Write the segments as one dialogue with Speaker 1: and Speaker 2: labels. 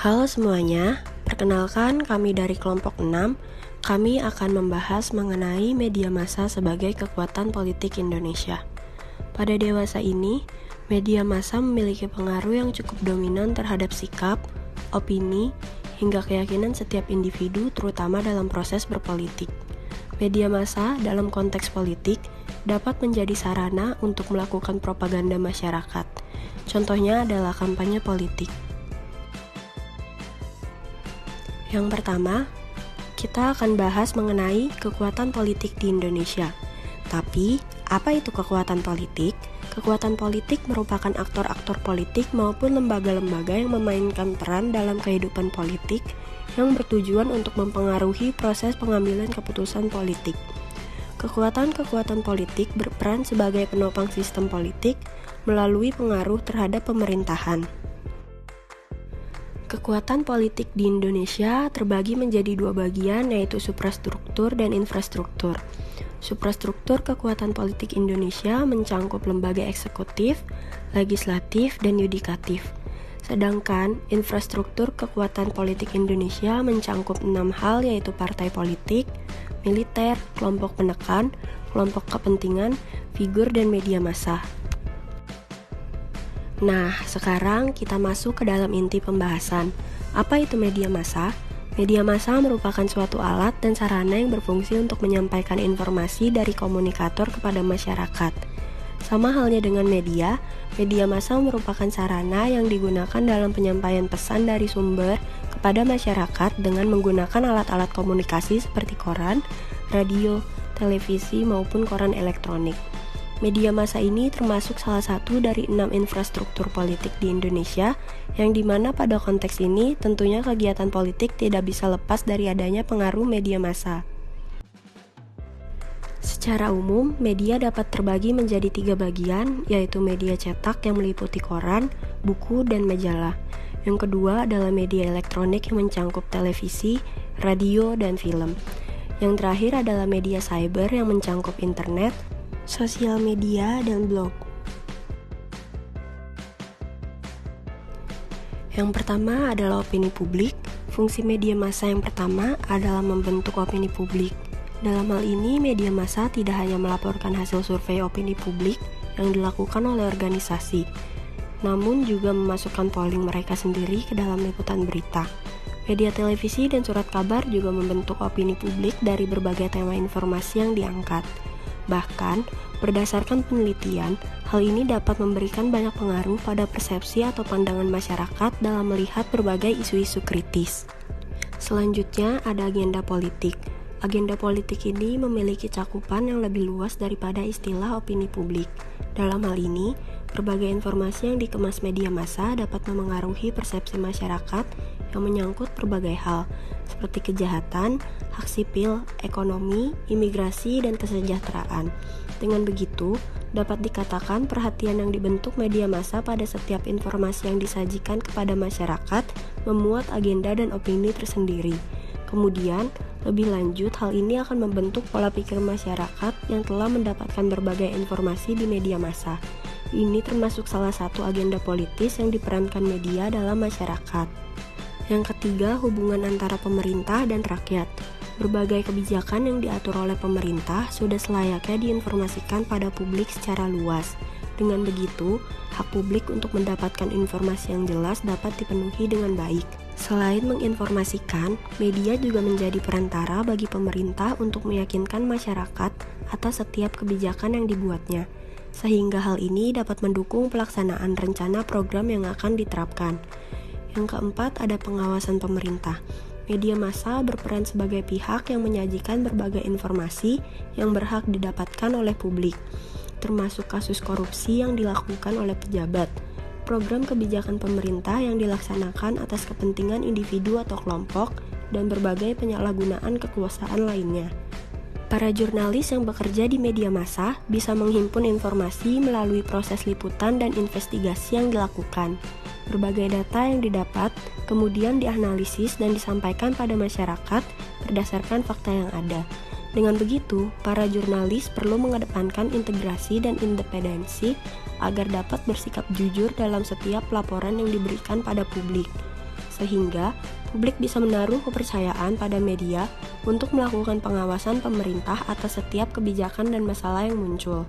Speaker 1: Halo semuanya, perkenalkan kami dari kelompok 6. Kami akan membahas mengenai media massa sebagai kekuatan politik Indonesia. Pada dewasa ini, media massa memiliki pengaruh yang cukup dominan terhadap sikap, opini, hingga keyakinan setiap individu terutama dalam proses berpolitik. Media massa dalam konteks politik dapat menjadi sarana untuk melakukan propaganda masyarakat. Contohnya adalah kampanye politik. Yang pertama, kita akan bahas mengenai kekuatan politik di Indonesia. Tapi, apa itu kekuatan politik? Kekuatan politik merupakan aktor-aktor politik maupun lembaga-lembaga yang memainkan peran dalam kehidupan politik yang bertujuan untuk mempengaruhi proses pengambilan keputusan politik. Kekuatan-kekuatan politik berperan sebagai penopang sistem politik melalui pengaruh terhadap pemerintahan. Kekuatan politik di Indonesia terbagi menjadi dua bagian, yaitu suprastruktur dan infrastruktur. Suprastruktur kekuatan politik Indonesia mencangkup lembaga eksekutif, legislatif, dan yudikatif. Sedangkan infrastruktur kekuatan politik Indonesia mencangkup 6 hal, yaitu partai politik, militer, kelompok penekan, kelompok kepentingan, figur, dan media massa. Nah, sekarang kita masuk ke dalam inti pembahasan. Apa itu media massa? Media massa merupakan suatu alat dan sarana yang berfungsi untuk menyampaikan informasi dari komunikator kepada masyarakat. Sama halnya dengan media massa merupakan sarana yang digunakan dalam penyampaian pesan dari sumber kepada masyarakat dengan menggunakan alat-alat komunikasi seperti koran, radio, televisi, maupun koran elektronik. Media massa ini termasuk salah satu dari 6 infrastruktur politik di Indonesia, yang dimana pada konteks ini tentunya kegiatan politik tidak bisa lepas dari adanya pengaruh media massa. Secara umum, media dapat terbagi menjadi 3 bagian, yaitu media cetak yang meliputi koran, buku, dan majalah. Yang kedua adalah media elektronik yang mencangkup televisi, radio, dan film. Yang terakhir adalah media cyber yang mencangkup internet, sosial media, dan blog. Yang pertama adalah opini publik. Fungsi media massa yang pertama adalah membentuk opini publik. Dalam hal ini, media massa tidak hanya melaporkan hasil survei opini publik yang dilakukan oleh organisasi, namun juga memasukkan polling mereka sendiri ke dalam liputan berita. Media televisi dan surat kabar juga membentuk opini publik dari berbagai tema informasi yang diangkat. Bahkan, berdasarkan penelitian, hal ini dapat memberikan banyak pengaruh pada persepsi atau pandangan masyarakat dalam melihat berbagai isu-isu kritis. Selanjutnya ada agenda politik. Agenda politik ini memiliki cakupan yang lebih luas daripada istilah opini publik. Dalam hal ini, berbagai informasi yang dikemas media massa dapat memengaruhi persepsi masyarakat yang menyangkut berbagai hal, seperti kejahatan, hak sipil, ekonomi, imigrasi, dan kesejahteraan. Dengan begitu, dapat dikatakan perhatian yang dibentuk media massa pada setiap informasi yang disajikan kepada masyarakat memuat agenda dan opini tersendiri. Kemudian, lebih lanjut, hal ini akan membentuk pola pikir masyarakat yang telah mendapatkan berbagai informasi di media massa. Ini termasuk salah satu agenda politis yang diperankan media dalam masyarakat. Yang ketiga, hubungan antara pemerintah dan rakyat. Berbagai kebijakan yang diatur oleh pemerintah sudah selayaknya diinformasikan pada publik secara luas. Dengan begitu, hak publik untuk mendapatkan informasi yang jelas dapat dipenuhi dengan baik. Selain menginformasikan, media juga menjadi perantara bagi pemerintah untuk meyakinkan masyarakat atas setiap kebijakan yang dibuatnya, sehingga hal ini dapat mendukung pelaksanaan rencana program yang akan diterapkan. Yang keempat ada pengawasan pemerintah. Media massa berperan sebagai pihak yang menyajikan berbagai informasi yang berhak didapatkan oleh publik, termasuk kasus korupsi yang dilakukan oleh pejabat, program kebijakan pemerintah yang dilaksanakan atas kepentingan individu atau kelompok, dan berbagai penyalahgunaan kekuasaan lainnya. Para jurnalis yang bekerja di media massa bisa menghimpun informasi melalui proses liputan dan investigasi yang dilakukan. Berbagai data yang didapat kemudian dianalisis dan disampaikan pada masyarakat berdasarkan fakta yang ada. Dengan begitu, para jurnalis perlu mengedepankan integrasi dan independensi agar dapat bersikap jujur dalam setiap laporan yang diberikan pada publik. sehingga publik bisa menaruh kepercayaan pada media untuk melakukan pengawasan pemerintah atas setiap kebijakan dan masalah yang muncul.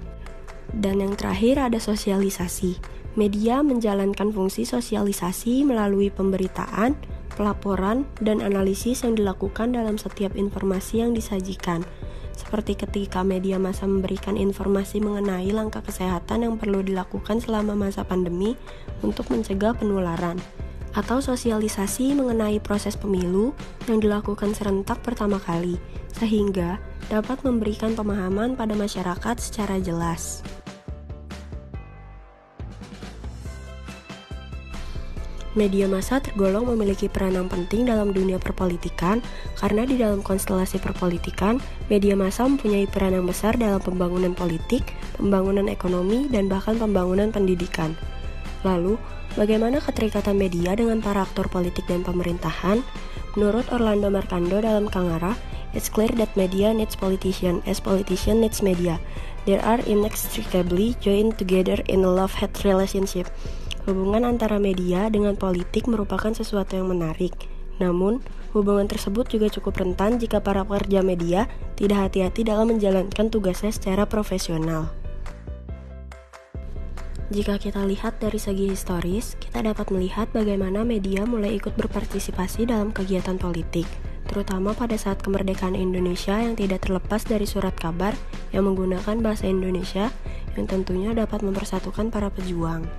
Speaker 1: Dan yang terakhir ada sosialisasi. Media menjalankan fungsi sosialisasi melalui pemberitaan, pelaporan, dan analisis yang dilakukan dalam setiap informasi yang disajikan. Seperti ketika media massa memberikan informasi mengenai langkah kesehatan yang perlu dilakukan selama masa pandemi untuk mencegah penularan. Atau sosialisasi mengenai proses pemilu yang dilakukan serentak pertama kali, sehingga dapat memberikan pemahaman pada masyarakat secara jelas. Media massa tergolong memiliki peranan penting dalam dunia perpolitikan karena di dalam konstelasi perpolitikan, media massa mempunyai peranan besar dalam pembangunan politik, pembangunan ekonomi, dan bahkan pembangunan pendidikan. Lalu, bagaimana keterikatan media dengan para aktor politik dan pemerintahan? Menurut Orlando Marcando dalam Kangara, it's clear that media needs politician as politician needs media. They are inextricably joined together in a love-hate relationship. Hubungan antara media dengan politik merupakan sesuatu yang menarik. Namun, hubungan tersebut juga cukup rentan jika para pekerja media tidak hati-hati dalam menjalankan tugasnya secara profesional. Jika kita lihat dari segi historis, kita dapat melihat bagaimana media mulai ikut berpartisipasi dalam kegiatan politik, terutama pada saat kemerdekaan Indonesia yang tidak terlepas dari surat kabar yang menggunakan bahasa Indonesia yang tentunya dapat mempersatukan para pejuang.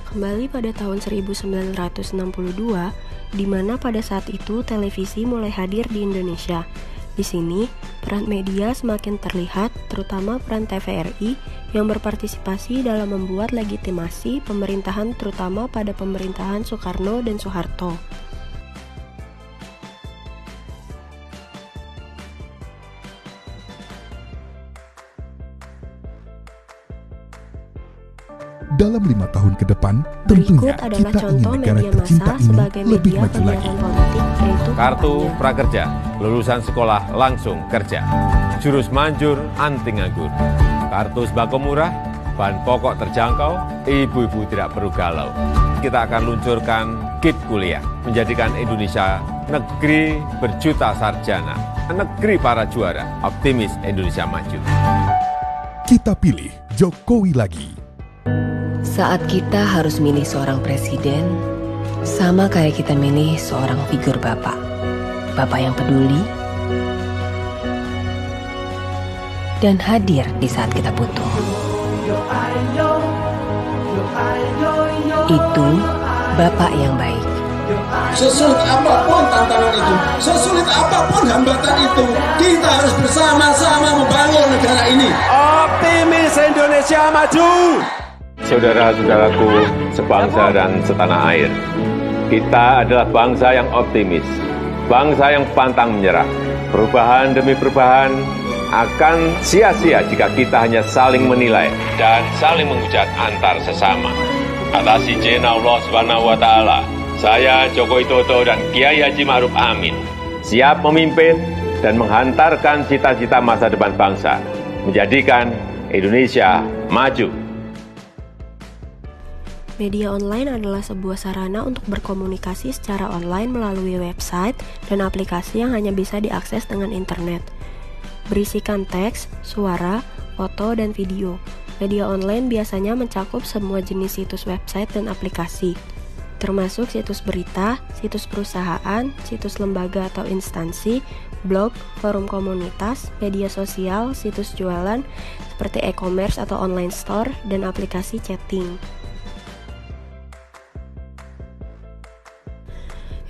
Speaker 1: Kembali pada tahun 1962, di mana pada saat itu televisi mulai hadir di Indonesia. Di sini, peran media semakin terlihat, terutama peran TVRI yang berpartisipasi dalam membuat legitimasi pemerintahan terutama pada pemerintahan Soekarno dan Soeharto.
Speaker 2: Dalam 5 tahun ke depan, tentunya
Speaker 1: Berikut adalah
Speaker 2: kita
Speaker 1: contoh
Speaker 2: ingin negara
Speaker 1: media
Speaker 2: tercinta
Speaker 1: massa
Speaker 2: ini
Speaker 1: sebagai
Speaker 2: lebih
Speaker 1: media
Speaker 2: maju lagi.
Speaker 1: penyiaran politik, yaitu
Speaker 3: Kartu
Speaker 1: kampanye.
Speaker 3: Prakerja, lulusan sekolah langsung kerja. Jurus manjur anti nganggur. Kartu sembako murah, bahan pokok terjangkau, ibu-ibu tidak perlu galau. Kita akan luncurkan KIP Kuliah, menjadikan Indonesia negeri berjuta sarjana, negeri para juara, optimis Indonesia maju.
Speaker 2: Kita pilih Jokowi lagi.
Speaker 4: Saat kita harus milih seorang presiden, sama kayak kita milih seorang figur bapak. Bapak yang peduli dan hadir di saat kita butuh. Itu bapak yang baik.
Speaker 5: Sesulit apapun tantangan itu, sesulit apapun hambatan itu, kita harus bersama-sama membangun negara ini.
Speaker 3: Optimis Indonesia maju! Saudara-saudaraku sebangsa dan setanah air, kita adalah bangsa yang optimis, bangsa yang pantang menyerah. Perubahan demi perubahan akan sia-sia jika kita hanya saling menilai dan saling menghujat antar sesama. Atas izin Allah Subhanahu wa Ta'ala, saya Joko Widodo dan Kiai Haji Ma'ruf Amin siap memimpin dan menghantarkan cita-cita masa depan bangsa, menjadikan Indonesia maju.
Speaker 1: Media online adalah sebuah sarana untuk berkomunikasi secara online melalui website dan aplikasi yang hanya bisa diakses dengan internet. Berisikan teks, suara, foto, dan video. Media online biasanya mencakup semua jenis situs website dan aplikasi, termasuk situs berita, situs perusahaan, situs lembaga atau instansi, blog, forum komunitas, media sosial, situs jualan, seperti e-commerce atau online store, dan aplikasi chatting.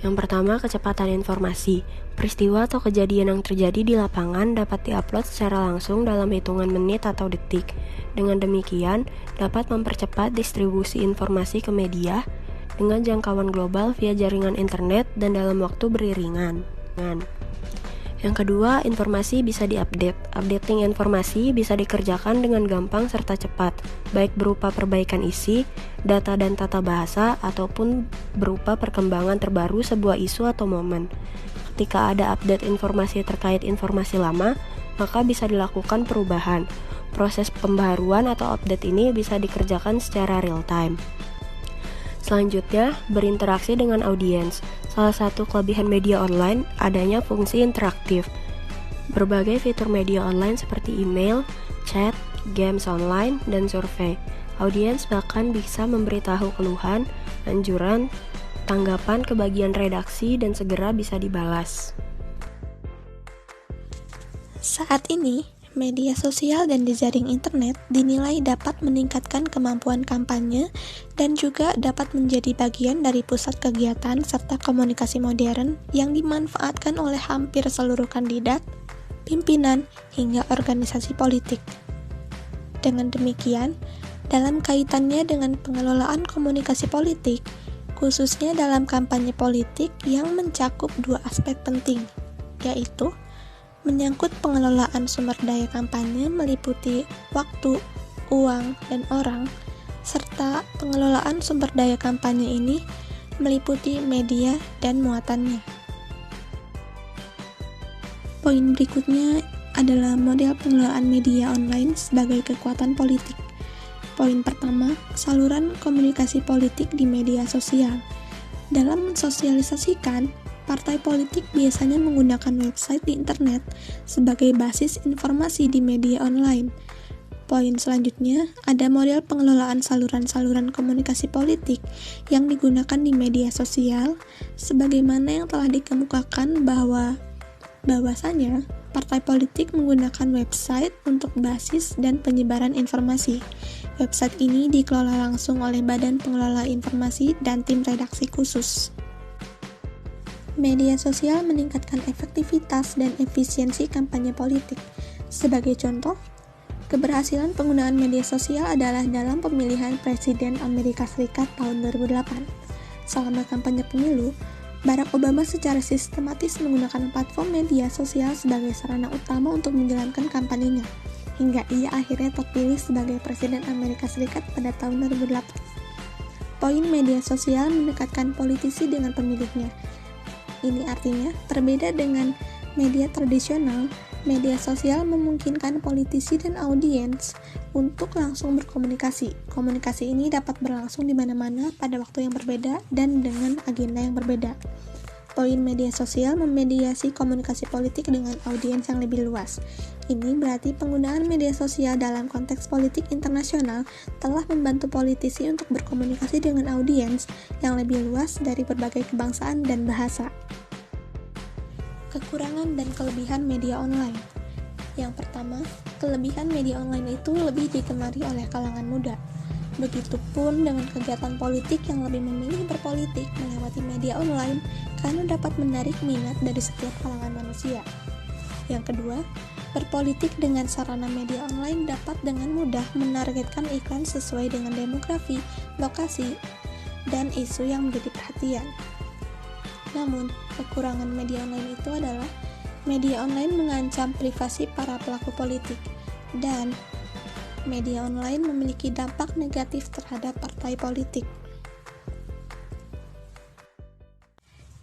Speaker 1: Yang pertama, kecepatan informasi. Peristiwa atau kejadian yang terjadi di lapangan dapat diupload secara langsung dalam hitungan menit atau detik. Dengan demikian, dapat mempercepat distribusi informasi ke media dengan jangkauan global via jaringan internet dan dalam waktu beriringan. Yang kedua, informasi bisa diupdate. Updating informasi bisa dikerjakan dengan gampang serta cepat, baik berupa perbaikan isi, data dan tata bahasa, ataupun berupa perkembangan terbaru sebuah isu atau momen. Ketika ada update informasi terkait informasi lama, maka bisa dilakukan perubahan. Proses pembaruan atau update ini bisa dikerjakan secara real time. Selanjutnya, berinteraksi dengan audiens. Salah satu kelebihan media online adanya fungsi interaktif. Berbagai fitur media online seperti email, chat, games online, dan survei. Audiens bahkan bisa memberitahu keluhan, anjuran, tanggapan ke bagian redaksi dan segera bisa dibalas.
Speaker 6: Saat ini, media sosial dan jejaring internet dinilai dapat meningkatkan kemampuan kampanye dan juga dapat menjadi bagian dari pusat kegiatan serta komunikasi modern yang dimanfaatkan oleh hampir seluruh kandidat, pimpinan, hingga organisasi politik. Dengan demikian, dalam kaitannya dengan pengelolaan komunikasi politik, khususnya dalam kampanye politik yang mencakup dua aspek penting, yaitu menyangkut pengelolaan sumber daya kampanye meliputi waktu, uang, dan orang, serta pengelolaan sumber daya kampanye ini meliputi media dan muatannya. Poin berikutnya adalah model pengelolaan media online sebagai kekuatan politik. Poin pertama, saluran komunikasi politik di media sosial. Dalam mensosialisasikan, partai politik biasanya menggunakan website di internet sebagai basis informasi di media online. Poin selanjutnya, ada model pengelolaan saluran-saluran komunikasi politik yang digunakan di media sosial, sebagaimana yang telah dikemukakan bahwasanya partai politik menggunakan website untuk basis dan penyebaran informasi. Website ini dikelola langsung oleh Badan Pengelola Informasi dan tim redaksi khusus. Media sosial meningkatkan efektivitas dan efisiensi kampanye politik. Sebagai contoh, keberhasilan penggunaan media sosial adalah dalam pemilihan Presiden Amerika Serikat tahun 2008. Selama kampanye pemilu, Barack Obama secara sistematis menggunakan platform media sosial sebagai sarana utama untuk menjalankan kampanyenya, hingga ia akhirnya terpilih sebagai Presiden Amerika Serikat pada tahun 2008. Poin media sosial mendekatkan politisi dengan pemilihnya. Ini artinya, berbeda dengan media tradisional, media sosial memungkinkan politisi dan audiens untuk langsung berkomunikasi. Komunikasi ini dapat berlangsung di mana-mana pada waktu yang berbeda dan dengan agenda yang berbeda. Poin media sosial memediasi komunikasi politik dengan audiens yang lebih luas. Ini berarti penggunaan media sosial dalam konteks politik internasional telah membantu politisi untuk berkomunikasi dengan audiens yang lebih luas dari berbagai kebangsaan dan bahasa. Kekurangan dan kelebihan media online. Yang pertama, kelebihan media online itu lebih digemari oleh kalangan muda. Begitupun dengan kegiatan politik yang lebih memilih berpolitik melewati media online karena dapat menarik minat dari setiap kalangan manusia. Yang kedua, berpolitik dengan sarana media online dapat dengan mudah menargetkan iklan sesuai dengan demografi, lokasi, dan isu yang menjadi perhatian. Namun, kekurangan media online itu adalah media online mengancam privasi para pelaku politik, dan media online memiliki dampak negatif terhadap partai politik.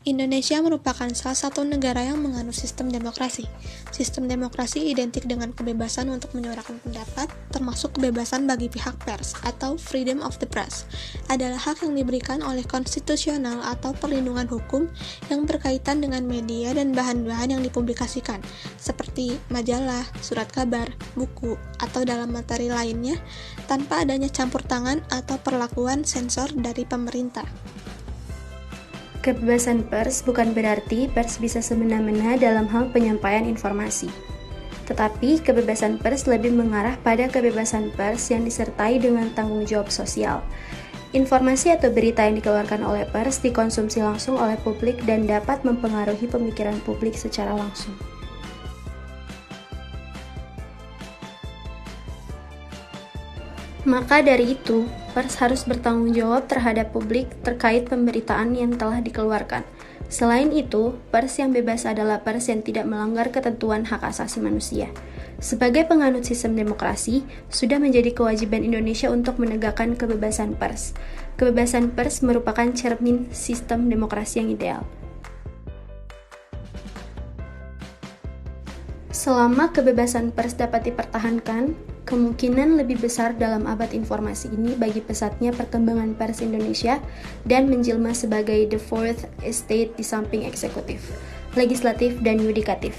Speaker 6: Indonesia merupakan salah satu negara yang menganut sistem demokrasi. Sistem demokrasi identik dengan kebebasan untuk menyuarakan pendapat, termasuk kebebasan bagi pihak pers atau freedom of the press, adalah hak yang diberikan oleh konstitusional atau perlindungan hukum yang berkaitan dengan media dan bahan-bahan yang dipublikasikan, seperti majalah, surat kabar, buku, atau dalam materi lainnya, tanpa adanya campur tangan atau perlakuan sensor dari pemerintah.
Speaker 7: Kebebasan pers bukan berarti pers bisa semena-mena dalam hal penyampaian informasi. Tetapi kebebasan pers lebih mengarah pada kebebasan pers yang disertai dengan tanggung jawab sosial. Informasi atau berita yang dikeluarkan oleh pers dikonsumsi langsung oleh publik dan dapat mempengaruhi pemikiran publik secara langsung. Maka dari itu, pers harus bertanggung jawab terhadap publik terkait pemberitaan yang telah dikeluarkan. Selain itu, pers yang bebas adalah pers yang tidak melanggar ketentuan hak asasi manusia. Sebagai penganut sistem demokrasi, sudah menjadi kewajiban Indonesia untuk menegakkan kebebasan pers. Kebebasan pers merupakan cermin sistem demokrasi yang ideal. Selama kebebasan pers dapat dipertahankan, kemungkinan lebih besar dalam abad informasi ini bagi pesatnya perkembangan pers Indonesia dan menjelma sebagai the fourth estate di samping eksekutif, legislatif, dan yudikatif.